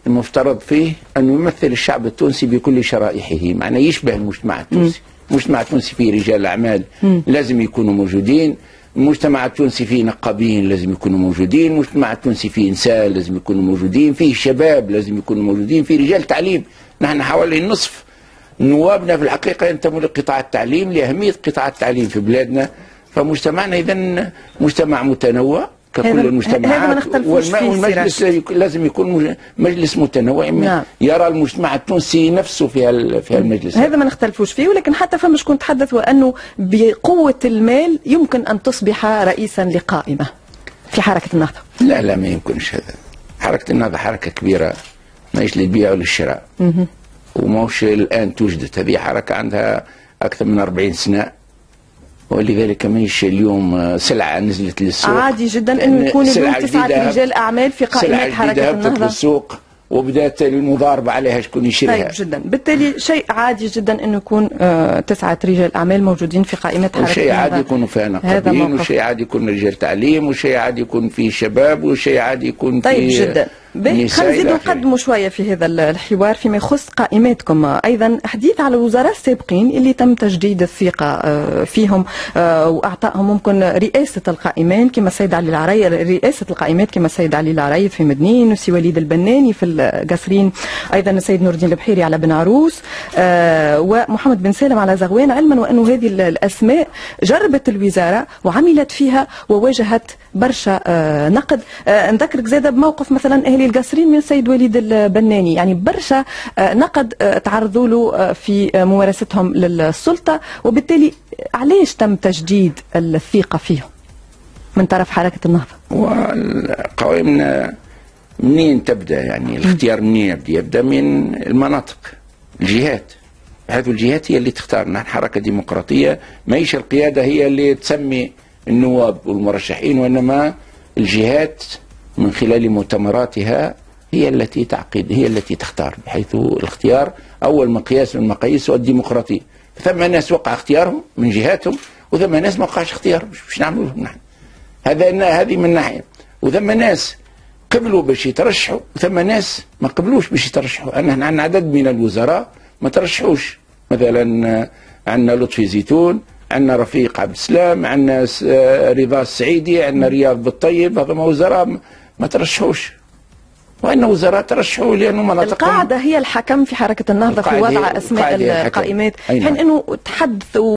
المفترض فيه أن يمثل الشعب التونسي بكل شرائحه، معناه يشبه المجتمع التونسي. المجتمع التونسي فيه رجال أعمال لازم يكونوا موجودين، المجتمع التونسي فيه نقابين لازم يكونوا موجودين، المجتمع التونسي فيه نساء لازم يكونوا موجودين، فيه شباب لازم يكونوا موجودين، فيه رجال تعليم. نحن حوالي نصف نوابنا في الحقيقة ينتموا لقطاع التعليم، لأهمية قطاع التعليم في بلادنا. فمجتمعنا إذن مجتمع متنوع ككل المجتمعات، والمجلس لازم يكون مجلس متنوع. نعم. يرى المجتمع التونسي نفسه في المجلس. هذا ما نختلفوش فيه، ولكن حتى فما شكون تحدث وأنه بقوة المال يمكن أن تصبح رئيسا لقائمة في حركة النهضة. لا ما يمكنش هذا. حركة النهضة حركة كبيرة، ماهيش للبيع وللشراء، وماهوش الآن توجدت. هذه حركة عندها أكثر من 40 سنة، ولذلك ماهيش اليوم سلعة نزلت للسوق. عادي جدا انه يكون اليوم 9 رجال اعمال في قائمة حركة النهضة للسوق، وبدات المضاربة عليها شكون يشريها. طيب جدا، بالتالي شيء عادي جدا انه يكون 9 رجال اعمال موجودين في قائمة حركة النهضة. وشيء عادي يكونوا فيها نقابين، وشيء عادي يكون رجال تعليم، وشيء عادي يكون في شباب، وشيء عادي يكون في طيب جدا. خلينا نزيد نقدموا شويه في هذا الحوار فيما يخص قائماتكم. ايضا حديث على الوزراء السابقين اللي تم تجديد الثقه فيهم واعطائهم ممكن رئاسه القائمين كما السيد علي العري، رئاسه القائمات كما السيد علي العري في مدنين، وسي وليد البناني في القصرين، ايضا السيد نور الدين البحيري على بن عروس، ومحمد بن سالم على زغوان، علما وانه هذه الاسماء جربت الوزاره وعملت فيها وواجهت برشا نقد. نذكرك زاده بموقف مثلا اهلي القصرين من السيد وليد البناني، يعني برشا نقد تعرضوا له في ممارستهم للسلطه، وبالتالي علاش تم تجديد الثقه فيهم من طرف حركه النهضه؟ وقوائمنا منين تبدا؟ يعني الاختيار منين يبدا؟ من المناطق، الجهات، حيث الجهات هي اللي تختار. نحن حركه ديمقراطيه، ماهيش القياده هي اللي تسمي النواب والمرشحين، وانما الجهات من خلال مؤتمراتها هي التي تعقد، هي التي تختار، بحيث الاختيار أول مقياس من مقاييس الديمقراطية. ثم ناس وقع اختيارهم من جهاتهم، وثم ناس ما وقعش اختيارهم، باش نعملوا لهم نحن. هذه من ناحية. وثم ناس قبلوا باش يترشحوا، وثم ناس ما قبلوش باش يترشحوا. عندنا عدد من الوزراء ما ترشحوش، مثلا عندنا لطفي زيتون، عندنا رفيق عبد السلام، عندنا رضا السعيدي، عندنا رياض بالطيب، هذا وزراء ما ترشحوش، وان وزراء ترشحوا لانه مناطقهم. القاعده هي الحكم في حركه النهضه في وضع اسماء القائمات، حين انه تحدثوا